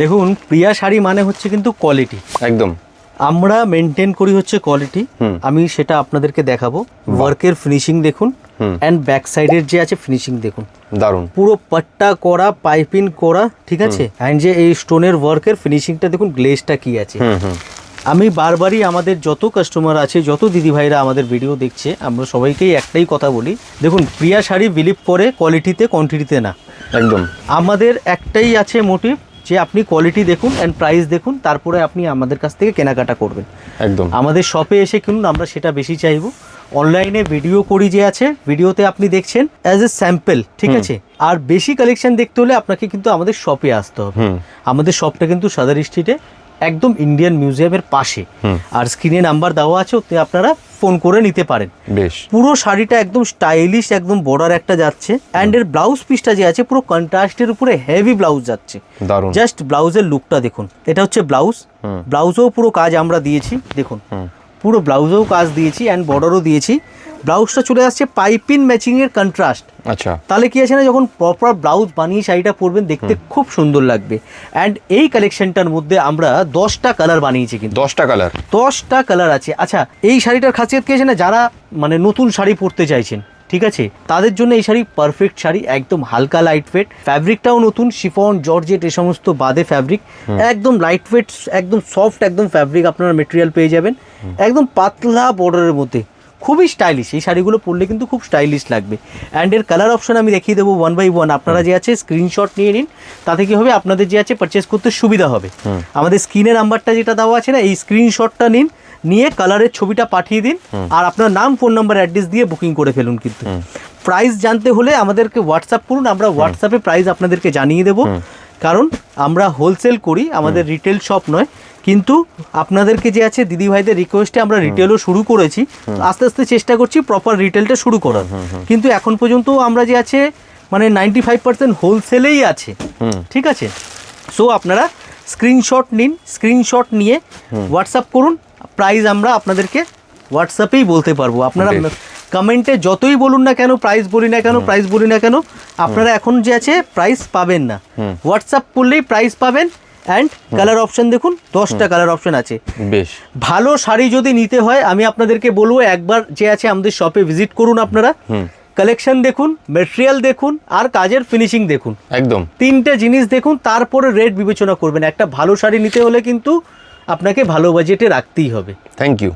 দেখুন প্রিয়া শাড়ি মানে হচ্ছে কিন্তু কোয়ালিটি, একদম আমরা মেনটেন করি হচ্ছে কোয়ালিটি। আমি সেটা আপনাদেরকে দেখাবো। ওয়ার্কের ফিনিশিং দেখুন অ্যান্ড ব্যাক সাইডের যে আছে ফিনিশিং দেখুন, দারুণ, পুরো পাট্টা করা, পাইপিং করা, ঠিক আছে। অ্যান্ড যে এই স্টোনের ওয়ার্কের ফিনিশিংটা দেখুন, গ্লেজটা কি আছে। আমি বারবারই আমাদের যত কাস্টমার আছে, যত দিদিভাইরা আমাদের ভিডিও দেখছে, আমরা সবাইকেই একটাই কথা বলি, দেখুন প্রিয়া শাড়ি বিলিভ করে কোয়ালিটিতে, কোয়ান্টিটিতে না। একদম আমাদের একটাই আছে মোটিভ, যে আপনি কোয়ালিটি দেখুন অ্যান্ড প্রাইস দেখুন, তারপরে আপনি আমাদের কাছ থেকে কেনাকাটা করবেন। একদম আমাদের শপে এসে কিনুন, আমরা সেটা বেশি চাইবো। অনলাইনে ভিডিও করি যে আছে, ভিডিওতে আপনি দেখছেন অ্যাজ এ স্যাম্পল, ঠিক আছে। আর বেশি কালেকশন দেখতে হলে আপনাকে কিন্তু আমাদের শপে আসতে হবে। আমাদের শপটা কিন্তু সাদার স্ট্রিটে, একদম ইন্ডিয়ান মিউজিয়ামের পাশে। আর স্ক্রিনে নাম্বার দেওয়া আছে, ওতে আপনারা ফোন করে নিতে পারেন। বেশ, পুরো শাড়িটা একদম স্টাইলিশ, একদম বর্ডার একটা যাচ্ছে। অ্যান্ড এর ব্লাউজ পিসটা যে আছে পুরো কন্ট্রাস্টের উপরে হেভি ব্লাউজ যাচ্ছে। দারুণ, জাস্ট ব্লাউজের লুকটা দেখুন, এটা হচ্ছে ব্লাউজ। ব্লাউজেও পুরো কাজ আমরা দিয়েছি, দেখুন পুরো ব্লাউজেও কাজ দিয়েছি অ্যান্ড বর্ডারও দিয়েছি। ব্লাউজটা চলে আসছে পাইপিং ম্যাচিং এর কন্ট্রাস্ট। আচ্ছা, তাহলে কি আছে না, যখন প্রপার ব্লাউজ বানিয়ে শাড়িটা পরবেন দেখতে খুব সুন্দর লাগবে। অ্যান্ড এই কালেকশনটার মধ্যে আমরা 10টা কালার বানিয়েছি, কিন্তু 10টা কালার, 10টা কালার আছে। আচ্ছা, এই শাড়িটার খাসিয়ত কি আছে না, যারা মানে নতুন শাড়ি পরতে চাইছেন, ঠিক আছে, তাদের জন্য এই শাড়ি পারফেক্ট শাড়ি। একদম হালকা লাইট ওয়েট, ফ্যাব্রিকটাও নতুন, শিফন, জর্জেট এই সমস্ত বাদে ফ্যাব্রিক একদম লাইট ওয়েট, একদম সফট, একদম ফ্যাব্রিক আপনারা মেটেরিয়াল পেয়ে যাবেন, একদম পাতলা বর্ডারের মধ্যে, খুবই স্টাইলিশ। এই শাড়িগুলো পরলে কিন্তু খুব স্টাইলিশ লাগবে। অ্যান্ড এর কালার অপশন আমি দেখিয়ে দেবো 1 বাই 1। আপনারা যে আছে স্ক্রিনশট নিয়ে নিন, তাতে কি হবে, আপনাদের যে আছে পারচেস করতে সুবিধা হবে। আমাদের স্ক্রিনের নাম্বারটা যেটা দেওয়া আছে না, এই স্ক্রিনশটটা নিন, নিয়ে কালারের ছবিটা পাঠিয়ে দিন, আর আপনার নাম, ফোন নাম্বার, অ্যাড্রেস দিয়ে বুকিং করে ফেলুন। কিন্তু প্রাইস জানতে হলে আমাদেরকে হোয়াটসঅ্যাপ করুন, আমরা হোয়াটসঅ্যাপে প্রাইস আপনাদেরকে জানিয়ে দেবো। কারণ আমরা হোলসেল করি, আমাদের রিটেল শপ নয়। কিন্তু আপনাদেরকে যে আছে দিদিভাইদের রিকোয়েস্টে আমরা রিটেলও শুরু করেছি, আস্তে আস্তে চেষ্টা করছি প্রপার রিটেলটা শুরু করার। কিন্তু এখন পর্যন্ত আমরা যে আছে মানে 95% হোলসেলেই আছে, ঠিক আছে। সো আপনারা স্ক্রিনশট নিন, স্ক্রিনশট নিয়ে হোয়াটসঅ্যাপ করুন, প্রাইস আমরা আপনাদেরকে হোয়াটসঅ্যাপেই বলতে পারবো। আপনারা কমেন্টে যতই বলুন না কেন, প্রাইস বলি না কেন, প্রাইস বলি না কেন, আপনারা এখন যে আছে প্রাইস পাবেন না, হোয়াটসঅ্যাপ করলেই প্রাইস পাবেন। অ্যান্ড কালার অপশন দেখুন, 10টা কালার অপশন আছে। বেশ, ভালো শাড়ি যদি নিতে হয়, আমি আপনাদেরকে বলবো একবার যে আছে আমাদের শপে ভিজিট করুন। আপনারা কালেকশন দেখুন, মেটেরিয়াল দেখুন, আর কাজের ফিনিশিং দেখুন, একদম 3টে জিনিস দেখুন, তারপরে রেট বিবেচনা করবেন। একটা ভালো শাড়ি নিতে হলে কিন্তু আপনাকে ভালো বাজেটে রাখতেই হবে। Thank you.